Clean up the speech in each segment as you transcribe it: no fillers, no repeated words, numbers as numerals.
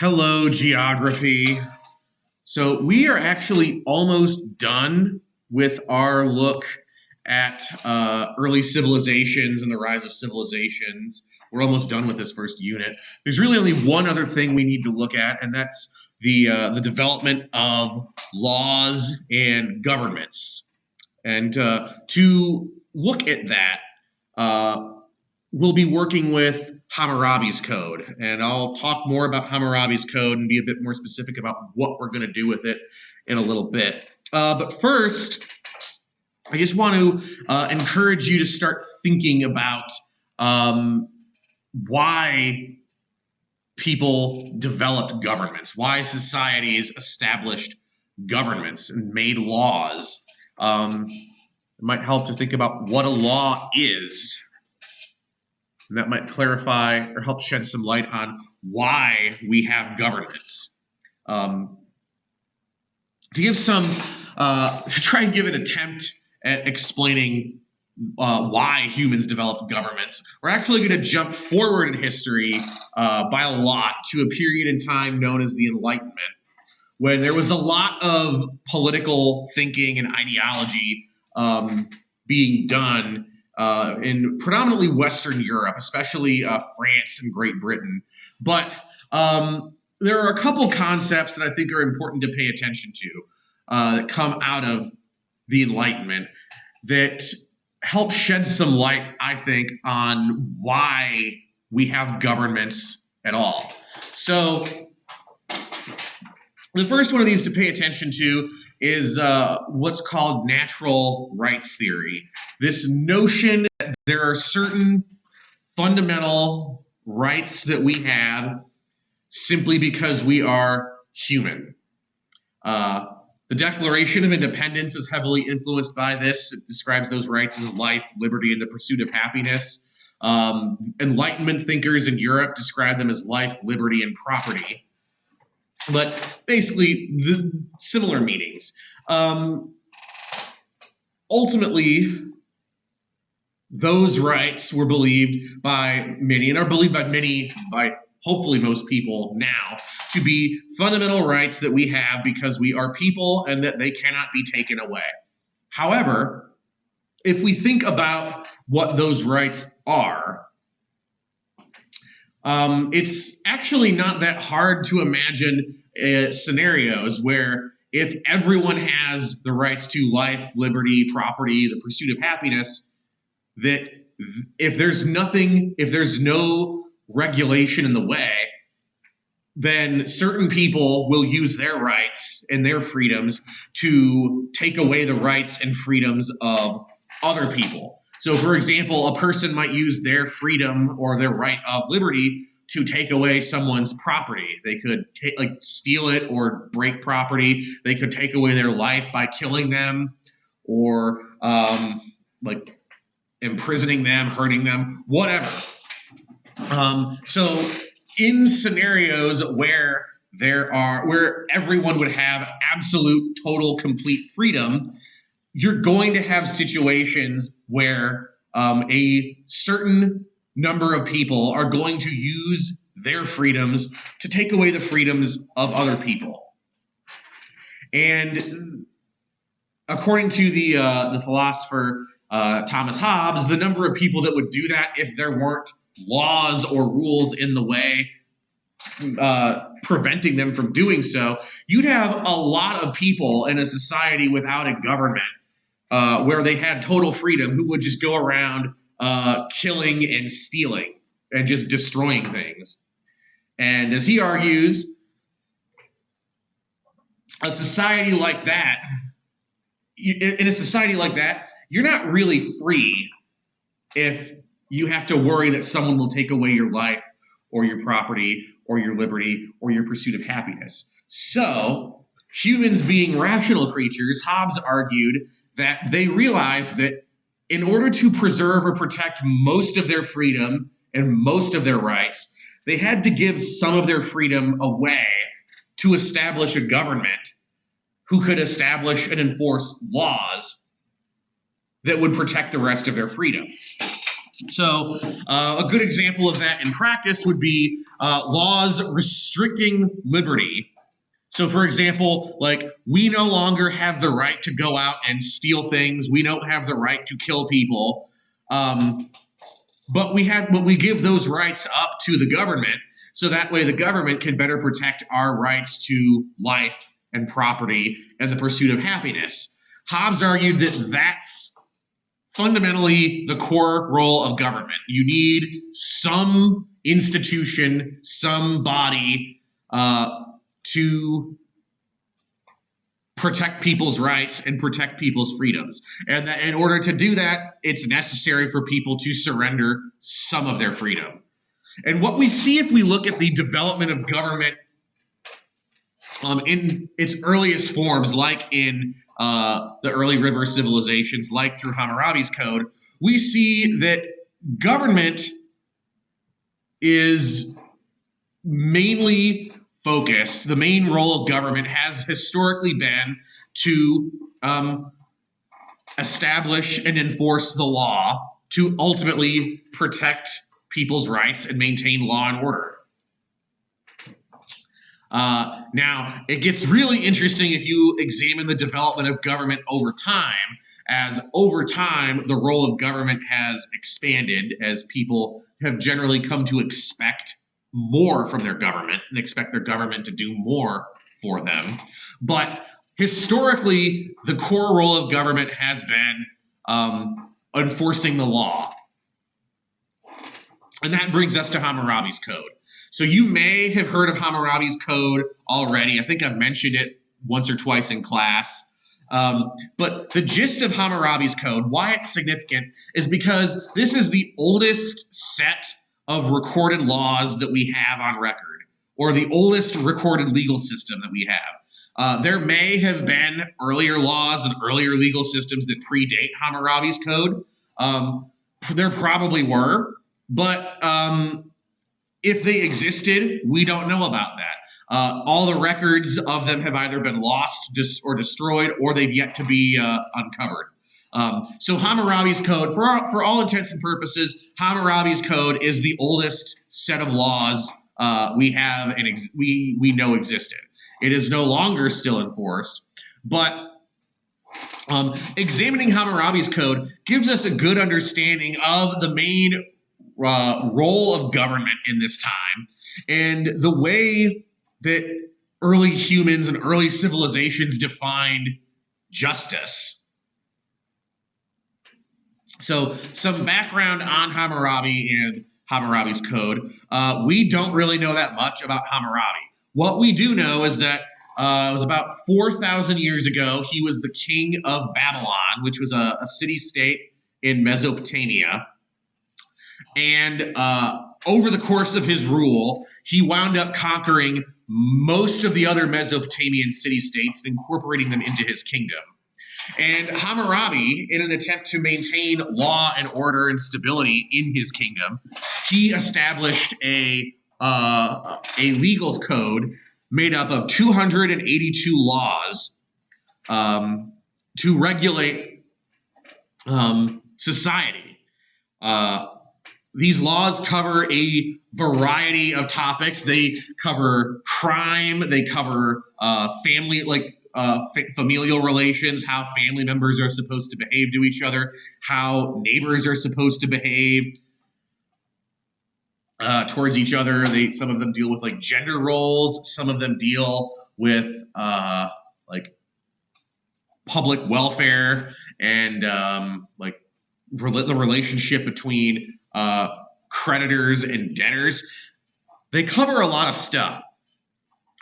Hello, geography. So we are actually almost done with our look at early civilizations and the rise of civilizations. We're almost done with this first unit. There's really only one other thing we need to look at, and that's the development of laws and governments. And to look at that, uh, we'll be working with Hammurabis code, and I'll talk more about Hammurabis code and be a bit more specific about what we're going to do with it in a little bit. But first, I just want to encourage you to start thinking about why people developed governments, why societies established governments and made laws. It might help to think about what a law is. And that might clarify or help shed some light on why we have governments. To try and give an attempt at explaining why humans developed governments, we're actually going to jump forward in history by a lot to a period in time known as the Enlightenment, when there was a lot of political thinking and ideology being done in predominantly Western Europe, especially France and Great Britain. But there are a couple concepts that I think are important to pay attention to that come out of the Enlightenment that help shed some light, I think, on why we have governments at all. So the first one of these to pay attention to is what's called natural rights theory. This notion that there are certain fundamental rights that we have simply because we are human. The Declaration of Independence is heavily influenced by this. It describes those rights as life, liberty, and the pursuit of happiness. Enlightenment thinkers in Europe describe them as life, liberty, and property. But basically, the similar meanings. Ultimately, those rights were believed by many, and are believed by many, by hopefully most people now, to be fundamental rights that we have because we are people and that they cannot be taken away. However, if we think about what those rights are, it's actually not that hard to imagine scenarios where if everyone has the rights to life, liberty, property, the pursuit of happiness, that if there's no regulation in the way, then certain people will use their rights and their freedoms to take away the rights and freedoms of other people. So, for example, a person might use their freedom or their right of liberty to take away someone's property. They could steal it or break property. They could take away their life by killing them or imprisoning them, hurting them, whatever. So in scenarios where everyone would have absolute, total, complete freedom, you're going to have situations where a certain number of people are going to use their freedoms to take away the freedoms of other people. And according to the philosopher Thomas Hobbes, the number of people that would do that if there weren't laws or rules in the way preventing them from doing so, you'd have a lot of people in a society without a government where they had total freedom who would just go around killing and stealing and just destroying things. And as he argues, in a society like that, you're not really free if you have to worry that someone will take away your life or your property or your liberty or your pursuit of happiness. So, humans being rational creatures, Hobbes argued that they realized that in order to preserve or protect most of their freedom and most of their rights, they had to give some of their freedom away to establish a government who could establish and enforce laws that would protect the rest of their freedom. So a good example of that in practice would be laws restricting liberty. So, for example, like, we no longer have the right to go out and steal things. We don't have the right to kill people. But we give those rights up to the government, so that way the government can better protect our rights to life and property and the pursuit of happiness. Hobbes argued that that's fundamentally the core role of government. You need some institution, some body to protect people's rights and protect people's freedoms. And that in order to do that, it's necessary for people to surrender some of their freedom. And what we see if we look at the development of government in its earliest forms, like in the early river civilizations, like through Hammurabi's code, we see that government is mainly focused. The main role of government has historically been to establish and enforce the law to ultimately protect people's rights and maintain law and order. Now, it gets really interesting if you examine the development of government over time, as over time, the role of government has expanded as people have generally come to expect more from their government and expect their government to do more for them. But historically, the core role of government has been enforcing the law. And that brings us to Hammurabi's code. So you may have heard of Hammurabi's code already. I think I've mentioned it once or twice in class. But the gist of Hammurabi's code, why it's significant, is because this is the oldest set of recorded laws that we have on record, or the oldest recorded legal system that we have. There may have been earlier laws and earlier legal systems that predate Hammurabi's code. There probably were, but if they existed, we don't know about that. All the records of them have either been lost or destroyed, or they've yet to be uncovered. So Hammurabi's code, for all intents and purposes, Hammurabi's code is the oldest set of laws we have and we know existed. It is no longer still enforced, but examining Hammurabi's code gives us a good understanding of the main role of government in this time and the way that early humans and early civilizations defined justice. So some background on Hammurabi and Hammurabi's code. We don't really know that much about Hammurabi. What we do know is that it was about 4,000 years ago, he was the king of Babylon, which was a city-state in Mesopotamia. And over the course of his rule, he wound up conquering most of the other Mesopotamian city-states and incorporating them into his kingdom. And Hammurabi, in an attempt to maintain law and order and stability in his kingdom, he established a legal code made up of 282 laws to regulate society. These laws cover a variety of topics. They cover crime. They cover family, familial relations, how family members are supposed to behave to each other, how neighbors are supposed to behave towards each other. Some of them deal with like gender roles. Some of them deal with like public welfare and like the relationship between creditors and debtors. They cover a lot of stuff.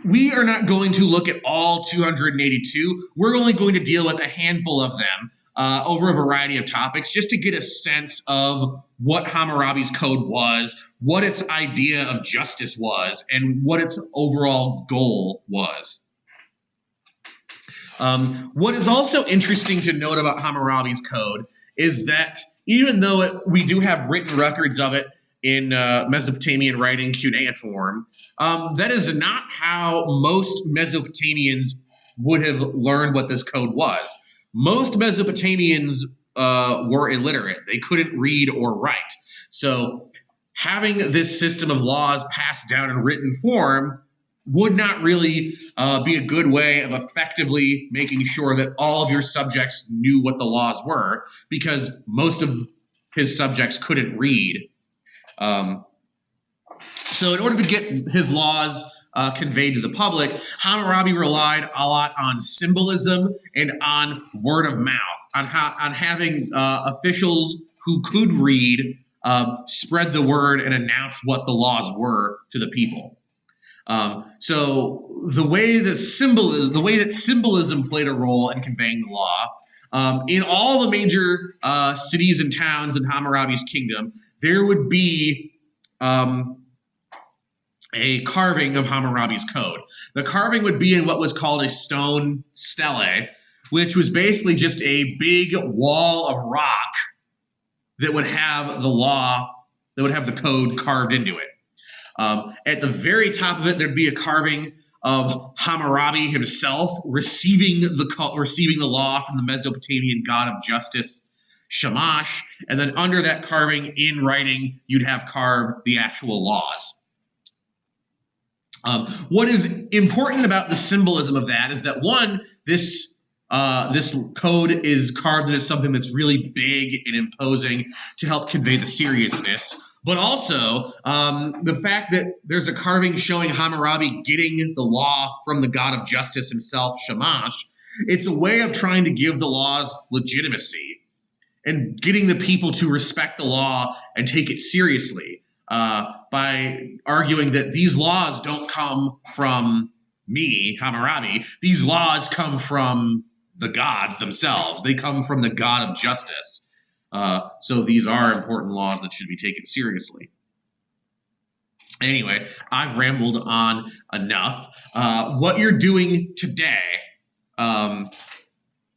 We are not going to look at all 282. We're only going to deal with a handful of them over a variety of topics just to get a sense of what Hammurabi's code was, what its idea of justice was, and what its overall goal was. What is also interesting to note about Hammurabi's code is that even though we do have written records of it in Mesopotamian writing, cuneiform, that is not how most Mesopotamians would have learned what this code was. Most Mesopotamians were illiterate. They couldn't read or write. So having this system of laws passed down in written form would not really be a good way of effectively making sure that all of your subjects knew what the laws were, because most of his subjects couldn't read. So in order to get his laws conveyed to the public, Hammurabi relied a lot on symbolism and on word of mouth, on having officials who could read spread the word and announce what the laws were to the people. So the way that symbolism played a role in conveying the law, in all the major cities and towns in Hammurabi's kingdom, there would be a carving of Hammurabi's code. The carving would be in what was called a stone stele, which was basically just a big wall of rock that would have the law, that would have the code carved into it. At the very top of it, there'd be a carving of Hammurabi himself receiving the law from the Mesopotamian god of justice, Shamash, and then under that carving, in writing, you'd have carved the actual laws. What is important about the symbolism of that is that, one, this code is carved into something that's really big and imposing to help convey the seriousness, but also the fact that there's a carving showing Hammurabi getting the law from the god of justice himself, Shamash. It's a way of trying to give the laws legitimacy and getting the people to respect the law and take it seriously. By arguing that these laws don't come from me, Hammurabi. These laws come from the gods themselves. They come from the god of justice. So these are important laws that should be taken seriously. Anyway, I've rambled on enough. What you're doing today, to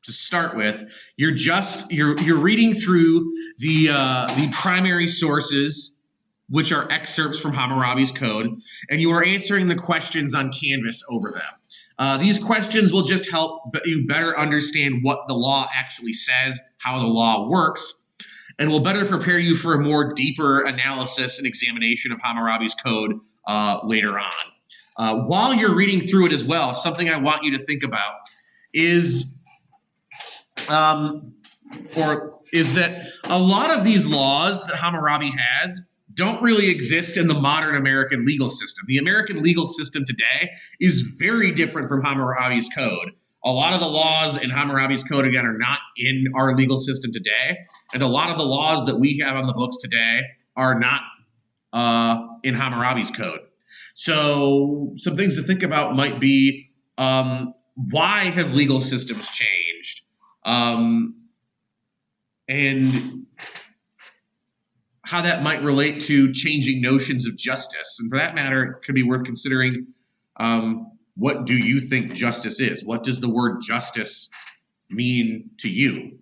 start with, you're reading through the primary sources, which are excerpts from Hammurabi's code, and you are answering the questions on Canvas over them. These questions will just help you better understand what the law actually says, how the law works, and will better prepare you for a more deeper analysis and examination of Hammurabi's code later on. While you're reading through it as well, something I want you to think about is that a lot of these laws that Hammurabi has don't really exist in the modern American legal system. The American legal system today is very different from Hammurabi's code. A lot of the laws in Hammurabi's code, again, are not in our legal system today. And a lot of the laws that we have on the books today are not in Hammurabi's code. So some things to think about might be, why have legal systems changed? And how that might relate to changing notions of justice. And for that matter, it could be worth considering, what do you think justice is? What does the word justice mean to you?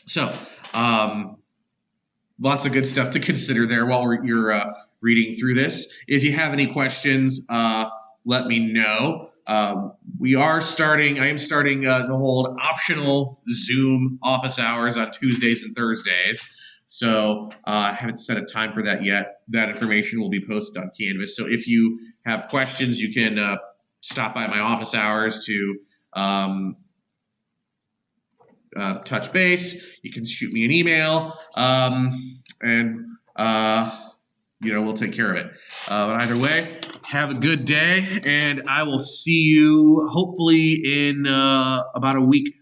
So lots of good stuff to consider there while you're reading through this. If you have any questions, let me know. I am starting to hold optional Zoom office hours on Tuesdays and Thursdays. So I haven't set a time for that yet. That information will be posted on Canvas. So if you have questions, you can stop by my office hours to touch base. You can shoot me an email, and we'll take care of it. But either way, have a good day, and I will see you hopefully in about a week